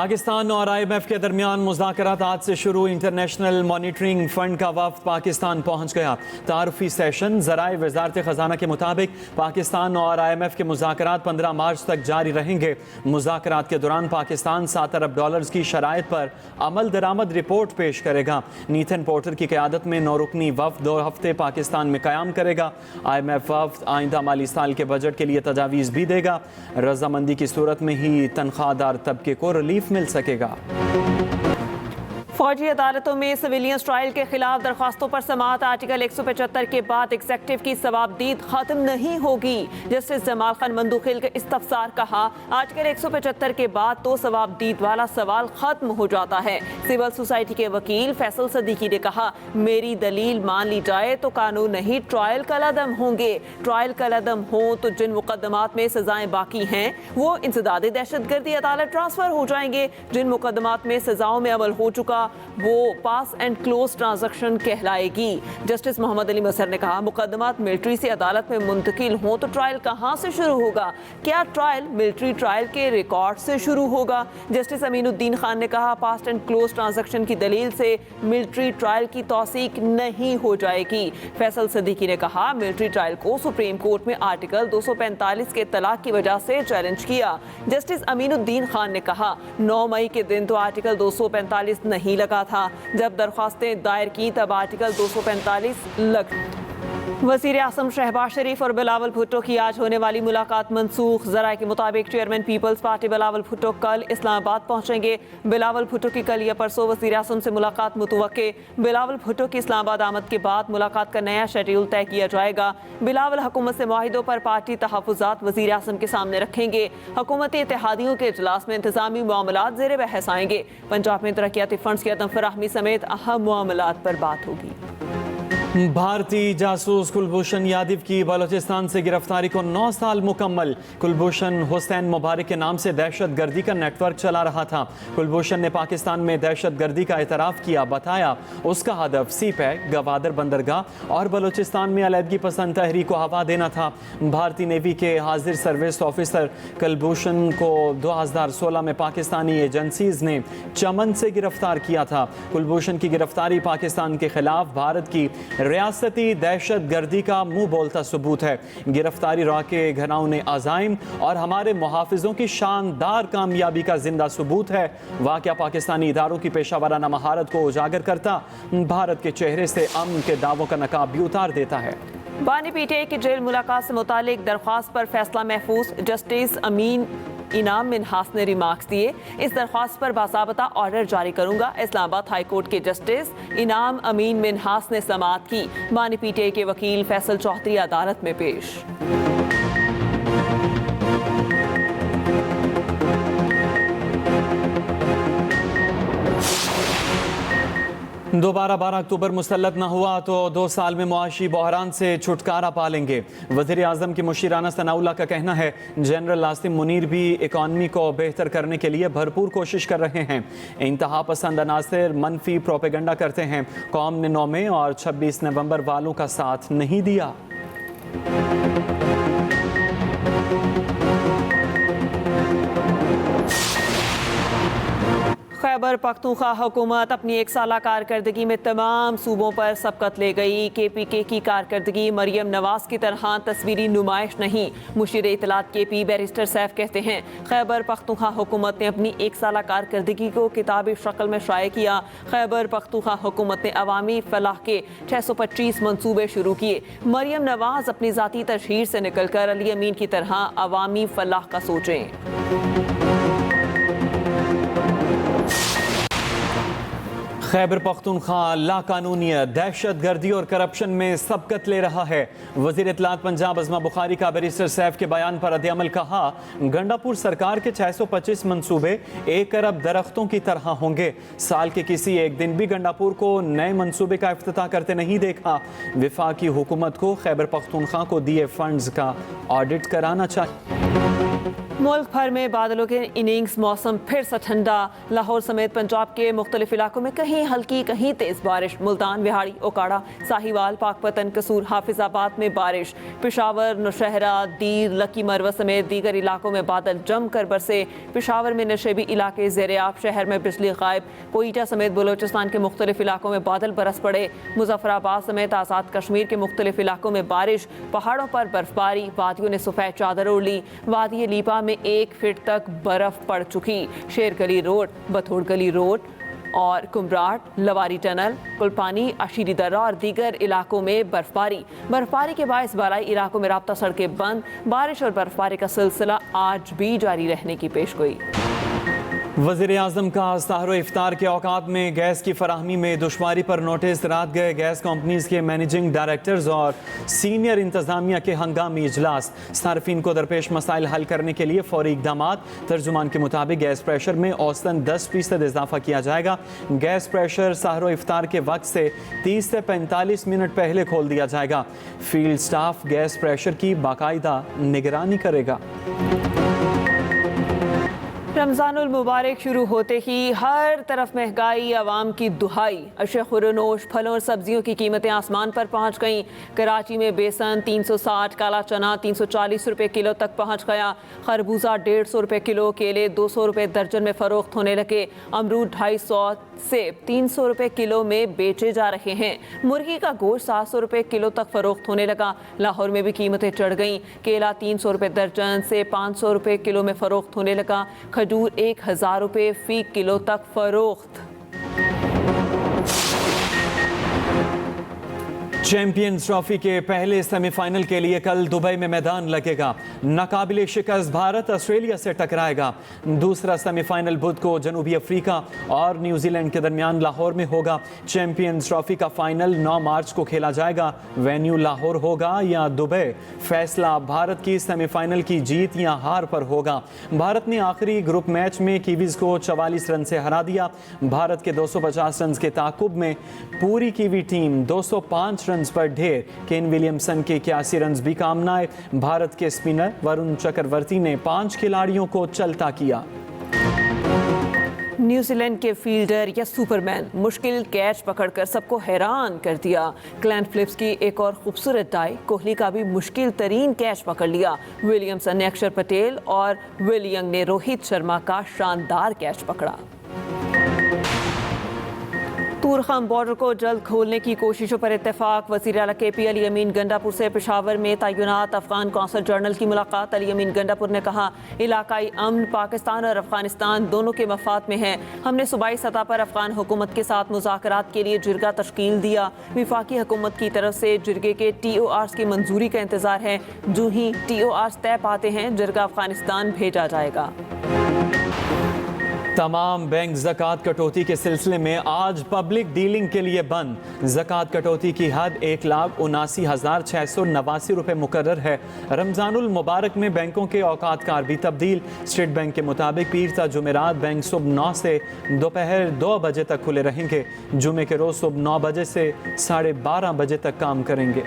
पाकिस्तान और IMF के दरमियान मुज़ाकरात आज से शुरू। इंटरनेशनल मॉनिटरिंग फंड का वफ्द पाकिस्तान पहुंच गया। तारुफी सेशन ज़राए वज़ारत ख़जाना के मुताबिक पाकिस्तान और IMF के मुज़ाकरात 15 मार्च तक जारी रहेंगे। मुज़ाकरात के दौरान पाकिस्तान $7 अरब की शराइत पर अमल दरामद रिपोर्ट पेश करेगा। नीथन पोर्टर की क़यादत में 9 रुकनी वफ्द 2 हफ्ते पाकिस्तान में क़याम करेगा। IMF वफ्द आइंदा माली साल के बजट के लिए तजावीज़ भी देगा। रजामंदी की सूरत में ही तनख्वाहदार तबके को रिलीफ मिल सकेगा। फौजी अदालतों में सिविलियंस ट्रायल के खिलाफ दरख्वास्तों पर समाअत। आर्टिकल 175 के बाद एग्जेक्टिव की सवाबदीद खत्म नहीं होगी। जस्टिस जमाल खान मंदुखिल के इस्तफसार कहा, आर्टिकल 175 के बाद तो सवाबदीद वाला सवाल खत्म हो जाता है। सिविल सोसाइटी के वकील फैसल सदीकी ने कहा, मेरी दलील मान ली जाए तो कानून नहीं ट्रायल कलअदम होंगे। ट्रायल कलअदम हो तो जिन मुकदमात में सजाएं बाकी हैं वो इंसदाद दहशतगर्दी अदालत ट्रांसफर हो जाएंगे। जिन मुकदमात में सजाओं में अमल हो चुका वो पास एंड क्लोज ट्रांजैक्शन कहलाएगी। जस्टिस मोहम्मद अली मसर ने कहा, मुकदमात मिलिट्री से अदालत में मुंतकिल हो तो ट्रायल कहाँ से शुरू होगा? क्या ट्रायल मिलिट्री ट्रायल के रिकॉर्ड से शुरू होगा? जस्टिस अमीनुद्दीन खान ने कहा, पास एंड क्लोज ट्रांजैक्शन की दलील से मिलिट्री ट्रायल की तौसीक नहीं हो जाएगी। फैसल सदीकी ने कहा, मिलिट्री ट्रायल को सुप्रीम कोर्ट में आर्टिकल 245 के तलाक की वजह से चैलेंज किया। जस्टिस अमीनुद्दीन खान ने कहा, 9 मई के दिन तो आर्टिकल 245 नहीं लगा था। जब दरख्वास्तें दायर की तब आर्टिकल 245 लग। वज़ीर आज़म शहबाज शरीफ और बिलावल भुट्टो की आज होने वाली मुलाकात मनसूख। ज़राए के मुताबिक चेयरमैन पीपल्स पार्टी बिलावल भुट्टो कल इस्लामाबाद पहुंचेंगे। बिलावल भुट्टो की कल या परसों वज़ीर आज़म से मुलाकात मुतवक्के। बिलावल भुट्टो की इस्लामाबाद आमद के बाद मुलाकात का नया शेड्यूल तय किया जाएगा। बिलावल हुकूमत से मुआहिदों पर पार्टी तहफ़्फ़ुज़ात वज़ीर आज़म के सामने रखेंगे। हुकूमती इत्तेहादियों के इजलास में इंतज़ामी मामलात ज़ेर बहस आएंगे। पंजाब में तरक्याती फंड्स की अदम फराहमी समेत अहम मामलात पर बात होगी। भारतीय जासूस कुलभूषण यादव की बलोचिस्तान से गिरफ्तारी को 9 साल मुकम्मल। कुलभूषण हुसैन मुबारक के नाम से दहशत गर्दी का नेटवर्क चला रहा था। कुलभूषण ने पाकिस्तान में दहशत गर्दी का एतराफ़ किया। बताया उसका हदफ सीपैक, गवादर बंदरगाह और बलोचिस्तान में अलहदगी पसंद तहरीक को हवा देना था। भारतीय नेवी के हाजिर सर्विस ऑफिसर कुलभूषण को 2016 में पाकिस्तानी एजेंसीज ने चमन से गिरफ्तार किया था। कुलभूषण की गिरफ्तारी पाकिस्तान के खिलाफ भारत की रियासती दहशत गर्दी का मुंह बोलता सबूत है। गिरफ्तारी राके घराउने अज़ाइम और हमारे मुहाफिजों की शानदार कामयाबी का जिंदा सबूत है। वाक़या पाकिस्तानी इदारों की पेशावराना महारत को उजागर करता भारत के चेहरे से अमन के दावों का नकाब भी उतार देता है। बानी पीटीआई की जेल मुलाकात से मुतालिक दरख्वास्त पर फैसला महफूज। जस्टिस अमीन इनाम मिनहास ने रिमार्क्स दिए, इस दरख्वास्त पर बाज़ाबता ऑर्डर जारी करूंगा। इस्लामाबाद हाई कोर्ट के जस्टिस इनाम अमीन मिनहास ने समाअत की। बानी पीटीआई के वकील फैसल चौधरी अदालत में पेश। दोबारा 12 अक्टूबर मुसल्लत न हुआ तो 2 साल में मुआशी बहरान से छुटकारा पालेंगे। वज़ीर आज़म की मुशीराना सनाउल्लाह का कहना है, जनरल आसिम मुनीर भी इकॉनमी को बेहतर करने के लिए भरपूर कोशिश कर रहे हैं। इंतहा पसंद अनासर मनफी प्रोपेगेंडा करते हैं। कौम ने 9 मई और 26 नवंबर वालों का साथ नहीं दिया। खैबर पख्तूनख्वा हुकूमत अपनी 1 साला कारकर्दगी में तमाम सूबों पर सबकत ले गई। KPK की कारकर्दगी मरियम नवाज की तरह तस्वीरी नुमाइश नहीं। मुशीर इत्तलात KP बैरिस्टर सैफ कहते हैं, खैबर पख्तूनख्वा हुकूमत ने अपनी 1 साला कारकर्दगी को किताबी शक्ल में शाये किया। खैबर पख्तूनख्वा हुकूमत ने अवामी फलाह के 625 मनसूबे शुरू किए। मरियम नवाज अपनी ज़ाती तशहीर से निकल कर अली अमीन की तरह अवामी फलाह का सोचें। खैबर पख्तूनख्वा लाकानूनियत, दहशत गर्दी और करप्शन में सबकत ले रहा है। वज़ीर इत्तलात पंजाब अज़मा बुखारी का बैरिस्टर सैफ के बयान पर रद्द-ए-अमल कहा, गंडापुर सरकार के 625 मंसूबे 1 अरब दरख्तों की तरह होंगे। साल के किसी एक दिन भी गंडापुर को नए मंसूबे का इफ्तिताह करते नहीं देखा। वफाकी हुकूमत को खैबर पख्तूनख्वा को दिए फंड्स का ऑडिट कराना चाहिए। मुल्क भर में बादलों के इनिंग्स, मौसम फिर से ठंडा। लाहौर समेत पंजाब के मुख्तलिफ इलाकों में कहीं हल्की कहीं तेज बारिश। मुल्तान, बिहाड़ी, ओकाड़ा, साहिवाल, पाकपतन, कसूर, हाफिजाबाद में बारिश। पेशावर, नौशहरा, दीर, लकी मरवा समेत दीगर इलाकों में बादल जमकर बरसे। पेशावर में नशेबी इलाके ज़ेर-ए-आब, शहर में बिजली गायब। कोयटा समेत बलोचिस्तान के मुख्तलिफ इलाकों में बादल बरस पड़े। मुजफ्फराबाद समेत आज़ाद कश्मीर के मुख्तलिफ इलाकों में बारिश। पहाड़ों पर बर्फबारी, वादियों ने सफ़ेद चादर ओढ़ ली। वादी लीपा में 1 फीट तक बर्फ पड़ चुकी। शेर गली रोड, बथोड़ गली रोड और कुमराट, लवारी टनल, कुलपानी, अशीरी दर्रा और दीगर इलाकों में बर्फबारी के बायस बालाई इलाकों में राब्ता सड़कें बंद। बारिश और बर्फबारी का सिलसिला आज भी जारी रहने की पेशगोई। वज़ीर-ए-आज़म का सहरो इफ्तार के औकात में गैस की फराहमी में दुश्वारी पर नोटिस। रात गए गैस कंपनीज के मैनेजिंग डायरेक्टर्स और सीनियर इंतजामिया के हंगामी इजलास। सार्फिन को दरपेश मसाइल हल करने के लिए फौरी इकदामात। तर्जुमान के मुताबिक गैस प्रेशर में औसतन 10% इजाफा किया जाएगा। गैस प्रेशर सहरो इफ्तार के वक्त से 30 से 45 मिनट पहले खोल दिया जाएगा। फील्ड स्टाफ गैस प्रेशर की बाकायदा निगरानी करेगा। रमज़ानुल मुबारक शुरू होते ही हर तरफ महंगाई, आवाम की दुहाई। अशिया खुरनोश, फलों और सब्जियों की कीमतें आसमान पर पहुंच गईं। कराची में बेसन 360, काला चना 340 रुपये किलो तक पहुंच गया। खरबूजा 150 रुपये किलो, केले 200 रुपये दर्जन में फ़रोख्त होने लगे। अमरूद 250, सेब 300 रुपये किलो में बेचे जा रहे हैं। मुर्गी का गोश्त 700 रुपये किलो तक फ़रोख्त होने लगा। लाहौर में भी कीमतें चढ़ गईं। केला 300 रुपये दर्जन से 500 रुपये किलो में फ़रोख्त होने लगा। खजूर 1000 रुपये फी किलो तक फरोख्त। चैंपियंस ट्रॉफी के पहले सेमीफाइनल के लिए कल दुबई में मैदान लगेगा। नाकाबिले शिकस्त भारत ऑस्ट्रेलिया से टकराएगा। दूसरा सेमीफाइनल बुध को जनूबी अफ्रीका और न्यूजीलैंड के दरमियान लाहौर में होगा। चैंपियंस ट्रॉफी का फाइनल 9 मार्च को खेला जाएगा। वेन्यू लाहौर होगा या दुबई, फैसला भारत की सेमीफाइनल की जीत या हार पर होगा। भारत ने आखिरी ग्रुप मैच में कीवीज को 44 रन से हरा दिया। भारत के 250 रन के ताकुब में पूरी कीवी टीम 205 रन पर ढेर। केन विलियमसन के 81 रन भी काम न आए। भारत के स्पिनर वरुण चक्रवर्ती ने 5 खिलाड़ियों को चलता किया। न्यूजीलैंड के फील्डर या सुपरमैन मुश्किल कैच पकड़कर सबको हैरान कर दिया। ग्लेन फिलिप्स की एक और खूबसूरत डाई, कोहली का भी मुश्किल तरीन कैच पकड़ लिया। विलियमसन ने अक्षर पटेल और विल यंग ने रोहित शर्मा का शानदार कैच पकड़ा। तूरखम बॉर्डर को जल्द खोलने की कोशिशों पर इत्तेफाक। वज़ीर आला KP अली अमीन गंडापुर से पेशावर में तैनात अफगान कौंसल जनरल की मुलाकात। अली अमीन गंडापुर ने कहा, इलाकाई अमन पाकिस्तान और अफगानिस्तान दोनों के मफाद में है। हमने सूबाई सतह पर अफगान हुकूमत के साथ मुज़ाकरात के लिए जिरगा तश्कील दिया। विफाकी हुकूमत की तरफ से जिरगे के TORs की मंजूरी का इंतजार है। जो ही TORs तय पाते हैं, जिरगा अफगानिस्तान भेजा जाएगा। तमाम बैंक ज़कात कटौती के सिलसिले में आज पब्लिक डीलिंग के लिए बंद। ज़कात कटौती की हद 1,79,689 रुपये मुकर्रर है। रमज़ानुल मुबारक में बैंकों के औकात कार भी तब्दील। स्टेट बैंक के मुताबिक पीर ता जुमेरात बैंक सुबह 9 से दोपहर 2 बजे तक खुले रहेंगे। जुमे के रोज़ सुबह 9 बजे से 12:30 बजे तक काम करेंगे।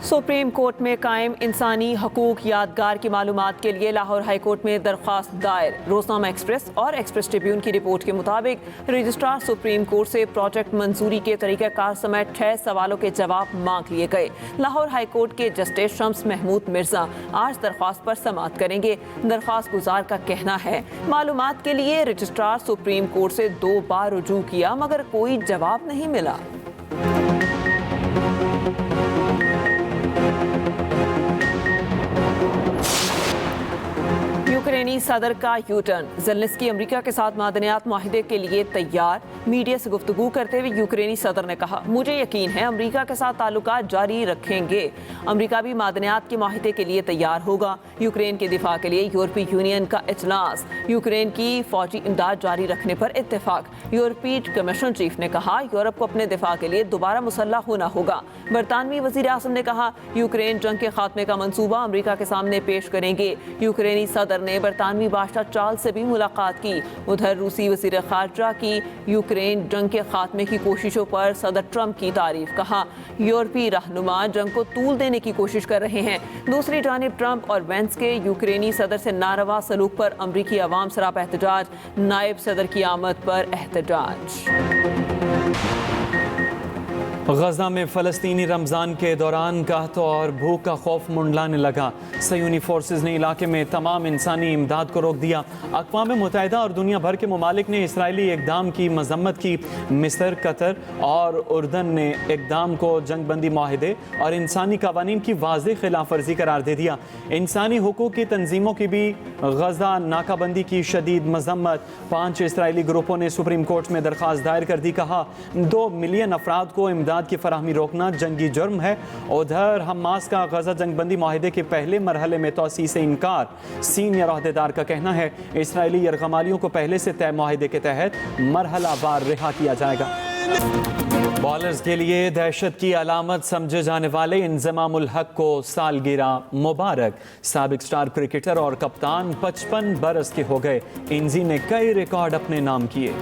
सुप्रीम कोर्ट में कायम इंसानी हकूक यादगार की मालूमात के लिए लाहौर हाई कोर्ट में दरख्वास्त दायर। रोजनामा एक्सप्रेस और एक्सप्रेस ट्रिब्यून की रिपोर्ट के मुताबिक रजिस्ट्रार सुप्रीम कोर्ट से प्रोजेक्ट मंजूरी के तरीक़ाकार समेत 6 सवालों के जवाब मांग लिए गए। लाहौर हाई कोर्ट के जस्टिस शम्स महमूद मिर्जा आज दरख्वास्त पर समाअत करेंगे। दरख्वास्त गुजार का कहना है, मालूमात के लिए रजिस्ट्रार सुप्रीम कोर्ट से 2 बार रुजू किया मगर कोई जवाब नहीं मिला। यूक्रेनी सदर का यूटर्न। ज़ेलेंस्की अमेरिका के साथ मादनियात मुआहिदे के लिए तैयार। मीडिया से गुफ्तगू करते हुए यूक्रेनी सदर ने कहा, मुझे यकीन है अमेरिका के साथ ताल्लुकात जारी रखेंगे। अमेरिका भी मादनियात के मुआहिदे के लिए तैयार होगा। यूक्रेन के दिफा के लिए यूरोपीय यूनियन का इजलास। यूक्रेन की फौजी इमदाद जारी रखने पर इत्तेफाक। यूरोपीय कमीशन चीफ ने कहा, यूरोप को अपने दिफा के लिए दोबारा मुसल्लह होना होगा। बरतानवी वज़ीर आज़म ने कहा, यूक्रेन जंग के खात्मे का मंसूबा अमेरिका के सामने पेश करेंगे। यूक्रेनी सदर ने ने बरतानवी बादशाह चार्ल्स से भी मुलाकात की। उधर रूसी वज़ीर ख़ारजा की यूक्रेन जंग के खात्मे की कोशिशों पर सदर ट्रंप की तारीफ। कहा यूरोपीय रहनुमा जंग को तूल देने की कोशिश कर रहे हैं। दूसरी जानिब ट्रंप और वेंस के यूक्रेनी सदर से नारवा सलूक पर अमरीकी अवाम सरापा एहतजाज, नायब सदर की आमद पर एहतजाज। गजा में फ़लस्तीनी रमज़ान के दौरान कहत और भूख का खौफ मुंडलाने लगा। सयूनी फोर्सेस ने इलाके में तमाम इंसानी इमदाद को रोक दिया। अक़वाम मुत्तहिदा और दुनिया भर के ममालिक ने इसराइली इक़दाम की मज़म्मत की। मिस्र, कतर और उर्दन ने इक़दाम को जंग बंदी माहिदे और इंसानी कवानीन की वाज़ेह खिलाफ वर्जी करार दे दिया। इंसानी हुकूक की तंजीमों की भी गजा नाकाबंदी की शदीद मज़म्मत। 5 इसराइली ग्रुपों ने सुप्रीम कोर्ट में दरख्वास्त दायर कर दी। कहा 2 मिलियन अफराद को इमदाद की फराहमी रोकना जंगी जुर्म है। उधर हमास का गजा जंगबंदी माहिदे के पहले मरहले में तोसी से इनकार। सीनियर अहदेदार का कहना है इसराइली यरगमालियों को पहले से तय माहिदे के तहत मरहला वार रिहा किया जाएगा। बॉलर्स के लिए दहशत की अलामत समझे जाने वाले इंजमामुल हक को सालगिरह मुबारक। साबिक स्टार क्रिकेटर और कप्तान 55 बरस के हो गए। इंजी ने कई रिकॉर्ड अपने नाम किए।